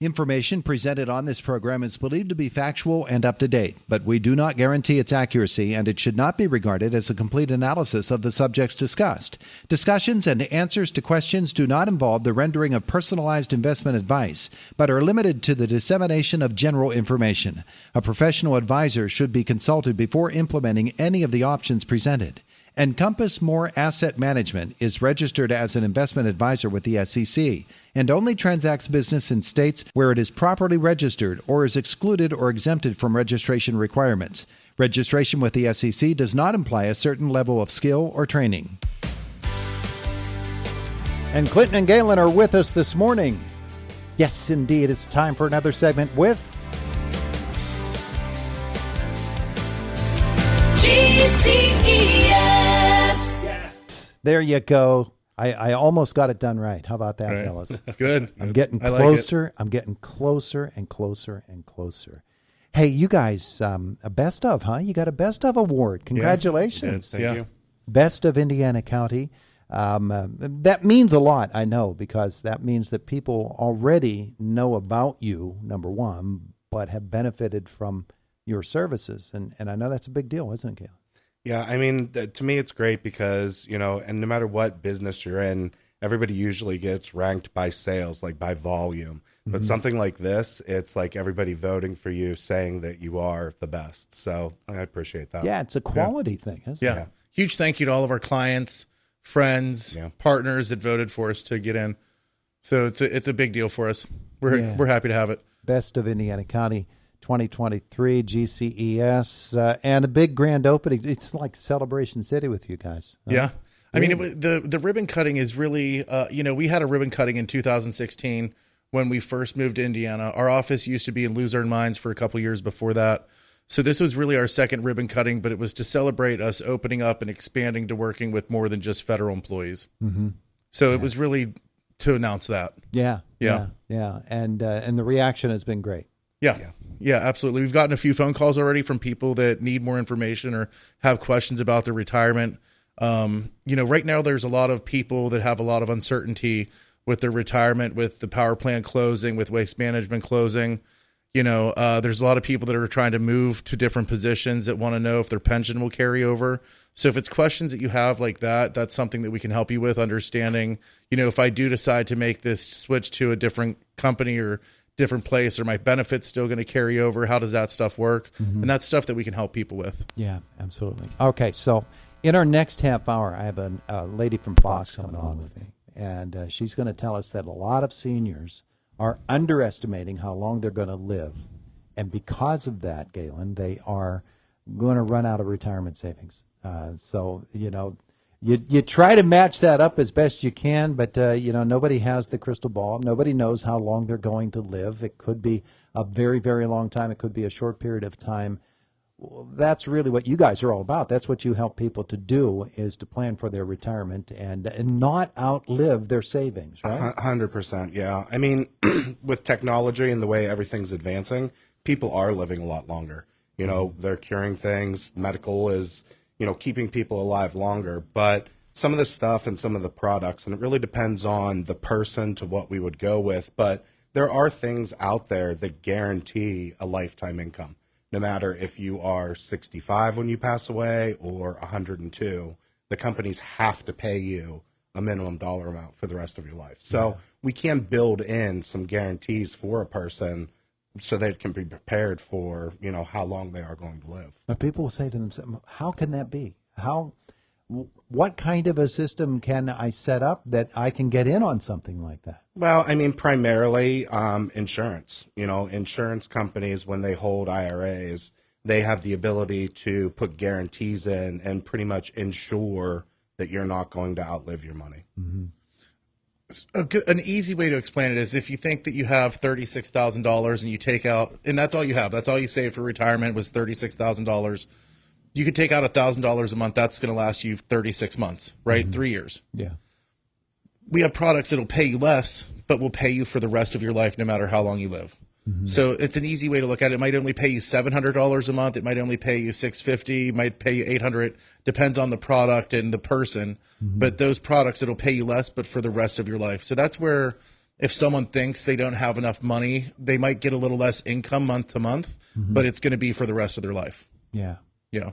Information presented on this program is believed to be factual and up to date, but we do not guarantee its accuracy, and it should not be regarded as a complete analysis of the subjects discussed. Discussions and answers to questions do not involve the rendering of personalized investment advice, but are limited to the dissemination of general information. A professional advisor should be consulted before implementing any of the options presented. Encompass More Asset Management is registered as an investment advisor with the SEC and only transacts business in states where it is properly registered or is excluded or exempted from registration requirements. Registration with the SEC does not imply a certain level of skill or training. And Clinton and Galen are with us this morning. Yes, indeed, it's time for another segment with GCES. Yes. There you go. I almost got it done right. How about that, right, fellas? That's good. I'm getting closer. I'm getting closer and closer and closer. Hey, you guys, a best of, huh? You got a best of award. Congratulations. Yeah, thank you. Best of Indiana County. That means a lot, I know, because that means that people already know about you, number one, but have benefited from your services. And I know that's a big deal, isn't it, Galen? Yeah, I mean, to me, it's great because, and no matter what business you're in, everybody usually gets ranked by sales, like by volume. But something like this, it's like everybody voting for you, saying that you are the best. So I appreciate that. Yeah, it's a quality thing, isn't it? Yeah. Huge thank you to all of our clients, friends, partners that voted for us to get in. So it's a big deal for us. We're happy to have it. Best of Indiana County 2023 GCES and a big grand opening. It's like Celebration City with you guys. Yeah. I mean, the ribbon cutting is really, we had a ribbon cutting in 2016 when we first moved to Indiana. Our office used to be in Luzerne Mines for a couple years before that. So this was really our second ribbon cutting, but it was to celebrate us opening up and expanding to working with more than just federal employees. So it was really to announce that. Yeah. And the reaction has been great. Yeah, absolutely. We've gotten a few phone calls already from people that need more information or have questions about their retirement. Right now there's a lot of people that have a lot of uncertainty with their retirement, with the power plant closing, with waste management closing. There's a lot of people that are trying to move to different positions that want to know if their pension will carry over. So if it's questions that you have like that, that's something that we can help you with, understanding, if I do decide to make this switch to a different company or different place, are my benefits still going to carry over? How does that stuff work? And that's stuff that we can help people with. Yeah, absolutely. Okay, so in our next half hour, I have a lady from Fox coming on with me, and she's going to tell us that a lot of seniors are underestimating how long they're going to live, and because of that, Galen, they are going to run out of retirement savings. You try to match that up as best you can, but, nobody has the crystal ball. Nobody knows how long they're going to live. It could be a very, very long time. It could be a short period of time. Well, that's really what you guys are all about. That's what you help people to do, is to plan for their retirement and not outlive their savings, right? 100%, yeah. I mean, with technology and the way everything's advancing, people are living a lot longer. They're curing things. Medical is keeping people alive longer. But some of the stuff and some of the products, and it really depends on the person to what we would go with, but there are things out there that guarantee a lifetime income. No matter if you are 65 when you pass away or 102, the companies have to pay you a minimum dollar amount for the rest of your life. So we can build in some guarantees for a person so they can be prepared for, how long they are going to live. But people will say to themselves, how can that be? What kind of a system can I set up that I can get in on something like that? Well, I mean, primarily insurance. Insurance companies, when they hold IRAs, they have the ability to put guarantees in and pretty much ensure that you're not going to outlive your money. An easy way to explain it is if you think that you have $36,000 and you take out, and that's all you have, that's all you saved for retirement was $36,000. You could take out $1,000 a month. That's going to last you 36 months, right? 3 years. Yeah. We have products that'll pay you less, but will pay you for the rest of your life, no matter how long you live. So it's an easy way to look at it. It might only pay you $700 a month. It might only pay you $650. It might pay you $800. Depends on the product and the person. But those products, it'll pay you less, but for the rest of your life. So that's where if someone thinks they don't have enough money, they might get a little less income month to month, but it's going to be for the rest of their life. Yeah. Yeah.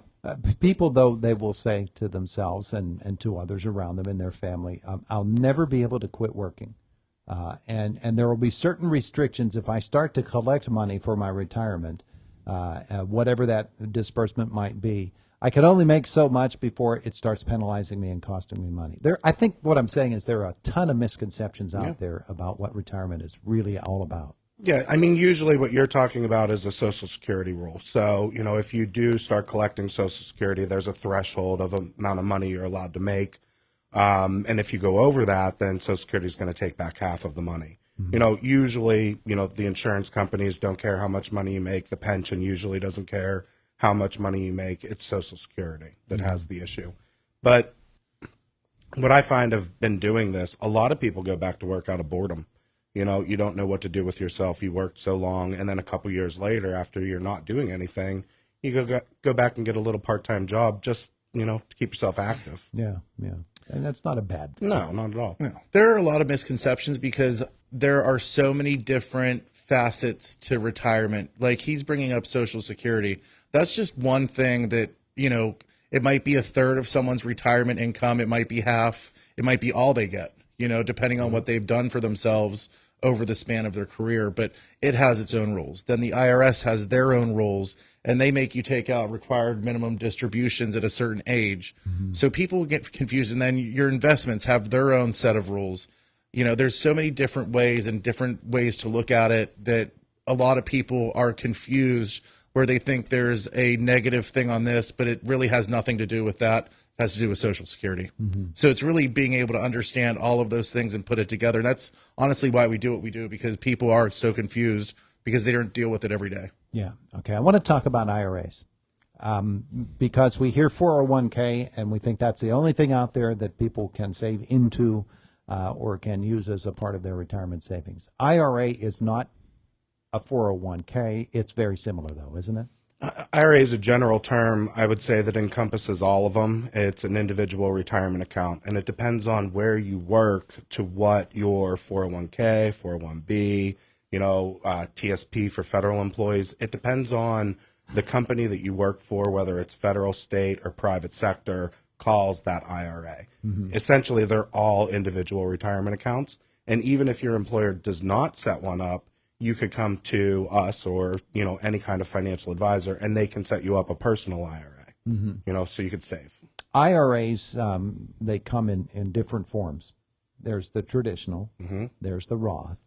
People, though, they will say to themselves and to others around them in their family, I'll never be able to quit working. And there will be certain restrictions if I start to collect money for my retirement, whatever that disbursement might be. I can only make so much before it starts penalizing me and costing me money. I think what I'm saying is there are a ton of misconceptions out there about what retirement is really all about. Yeah, I mean, usually what you're talking about is a Social Security rule. So, if you do start collecting Social Security, there's a threshold of amount of money you're allowed to make. And if you go over that, then Social Security is going to take back half of the money. Usually, the insurance companies don't care how much money you make. The pension usually doesn't care how much money you make. It's Social Security that has the issue. But what I find of been doing this, a lot of people go back to work out of boredom. You don't know what to do with yourself. You worked so long, and then a couple years later, after you're not doing anything, you go back and get a little part-time job just, to keep yourself active. Yeah. And that's not a bad thing. No, not at all. No. There are a lot of misconceptions because there are so many different facets to retirement. Like he's bringing up Social Security. That's just one thing that, it might be a third of someone's retirement income. It might be half. It might be all they get, depending on what they've done for themselves over the span of their career. But it has its own rules. Then the IRS has their own rules, and they make you take out required minimum distributions at a certain age. So people get confused, and then your investments have their own set of rules. There's so many different ways and different ways to look at it that a lot of people are confused, where they think there's a negative thing on this, but it really has nothing to do with that. It has to do with Social Security. So it's really being able to understand all of those things and put it together. And that's honestly why we do what we do, because people are so confused because they don't deal with it every day. Yeah. Okay. I want to talk about IRAs because we hear 401k and we think that's the only thing out there that people can save into or can use as a part of their retirement savings. IRA is not a 401k. It's very similar, though, isn't it? IRA is a general term, I would say, that encompasses all of them. It's an individual retirement account, and it depends on where you work to what your 401k, 401b, TSP for federal employees. It depends on the company that you work for, whether it's federal, state, or private sector, calls that IRA. Essentially, they're all individual retirement accounts, and even if your employer does not set one up, you could come to us or, any kind of financial advisor, and they can set you up a personal IRA, so you could save. IRAs, they come in different forms. There's the traditional, there's the Roth.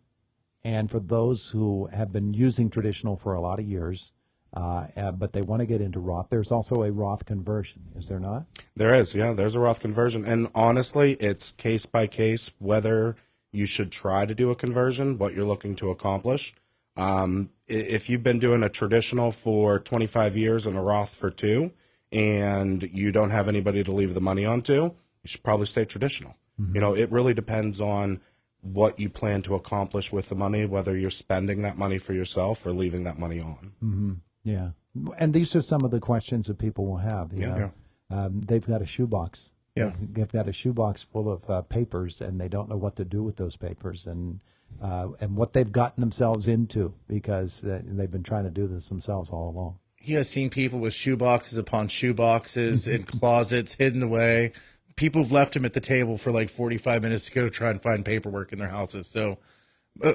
And for those who have been using traditional for a lot of years, but they want to get into Roth, there's also a Roth conversion, is there not? There is, yeah. There's a Roth conversion. And honestly, it's case by case whether you should try to do a conversion, what you're looking to accomplish. If you've been doing a traditional for 25 years and a Roth for 2, and you don't have anybody to leave the money on to, you should probably stay traditional. It really depends on what you plan to accomplish with the money, whether you're spending that money for yourself or leaving that money on. Yeah. And these are some of the questions that people will have. They've got a shoebox. Yeah. They've got a shoebox full of papers, and they don't know what to do with those papers and what they've gotten themselves into because they've been trying to do this themselves all along. He has seen people with shoeboxes upon shoeboxes in closets hidden away. People have left him at the table for like 45 minutes to go try and find paperwork in their houses. So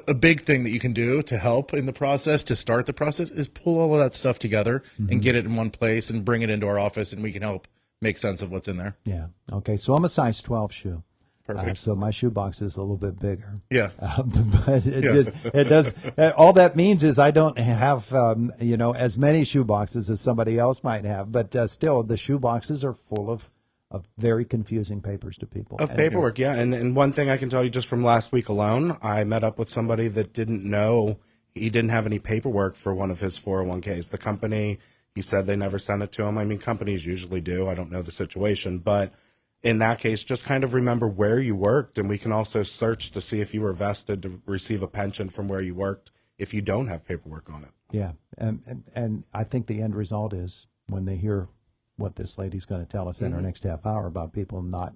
a big thing that you can do to help in the process, to start the process, is pull all of that stuff together and get it in one place and bring it into our office, and we can help make sense of what's in there. Yeah. Okay. So I'm a size 12 shoe. Perfect. So my shoebox is a little bit bigger. Yeah. But it does. All that means is I don't have, as many shoeboxes as somebody else might have. But still, the shoeboxes are full of very confusing papers to people. Of paperwork, yeah. And one thing I can tell you just from last week alone, I met up with somebody that didn't know he didn't have any paperwork for one of his 401ks. The company, he said they never sent it to him. I mean, companies usually do. I don't know the situation. But in that case, just kind of remember where you worked. And we can also search to see if you were vested to receive a pension from where you worked if you don't have paperwork on it. Yeah. And I think the end result is when they hear what this lady's going to tell us in our next half hour about people not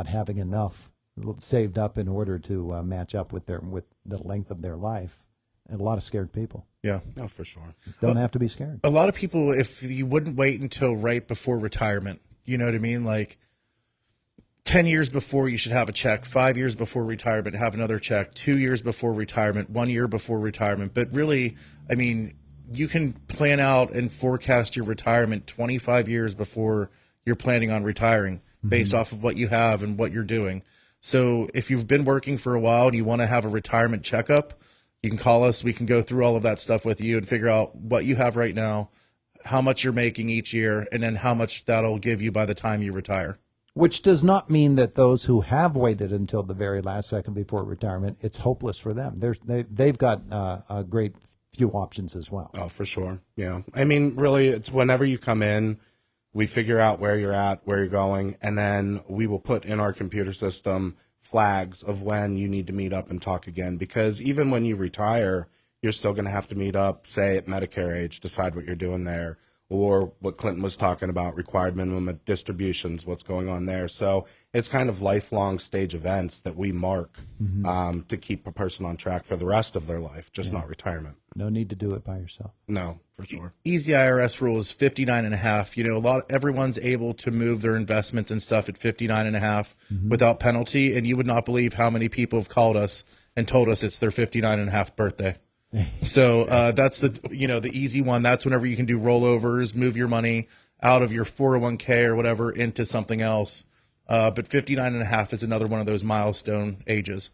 having enough saved up in order to match up with the length of their life. And a lot of scared people. Yeah. No, for sure. Don't have to be scared. A lot of people, if you wouldn't wait until right before retirement, you know what I mean? Like 10 years before you should have a check, 5 years before retirement, have another check, 2 years before retirement, 1 year before retirement. But really, I mean, you can plan out and forecast your retirement 25 years before you're planning on retiring based off of what you have and what you're doing. So if you've been working for a while and you want to have a retirement checkup, you can call us. We can go through all of that stuff with you and figure out what you have right now, how much you're making each year, and then how much that'll give you by the time you retire. Which does not mean that those who have waited until the very last second before retirement, it's hopeless for them. They've got a great few options as well. Oh, for sure. Yeah. I mean, really, it's whenever you come in, we figure out where you're at, where you're going, and then we will put in our computer system flags of when you need to meet up and talk again. Because even when you retire, you're still going to have to meet up, say, at Medicare age, decide what you're doing there, or what Clinton was talking about, required minimum distributions, what's going on there. So it's kind of lifelong stage events that we mark to keep a person on track for the rest of their life, just not retirement. No need to do it by yourself. No, for sure. Easy IRS rule is 59 and a half. You know, everyone's able to move their investments and stuff at 59 and a half without penalty. And you would not believe how many people have called us and told us it's their 59 and a half birthday. So that's the easy one. That's whenever you can do rollovers, move your money out of your 401k or whatever into something else. But 59 and a half is another one of those milestone ages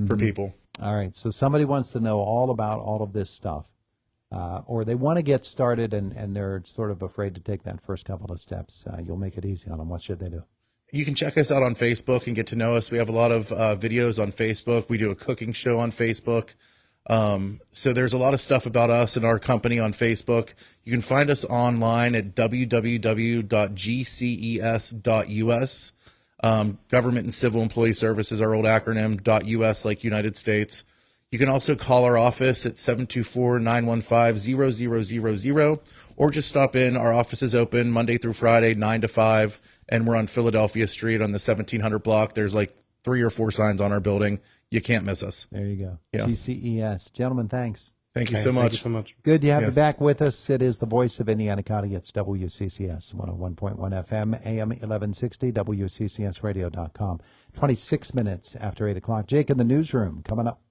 for people. All right. So somebody wants to know all about all of this stuff, or they want to get started and they're sort of afraid to take that first couple of steps. You'll make it easy on them. What should they do? You can check us out on Facebook and get to know us. We have a lot of videos on Facebook. We do a cooking show on Facebook. So there's a lot of stuff about us and our company on Facebook. You can find us online at www.gces.us. Government and Civil Employee Services, our old acronym, .us like United States. You can also call our office at 724-915-0000, or just stop in. Our office is open Monday through Friday, 9 to 5, and we're on Philadelphia Street on the 1700 block. There's like 3 or 4 signs on our building. You can't miss us. There you go. Yeah. GCES. Gentlemen, thanks. Thank you so much. Thank you so much. Good to have you back with us. It is the voice of Indiana County. It's WCCS 101.1 FM, AM 1160, WCCSradio.com. 26 minutes after 8 o'clock. Jake in the newsroom coming up.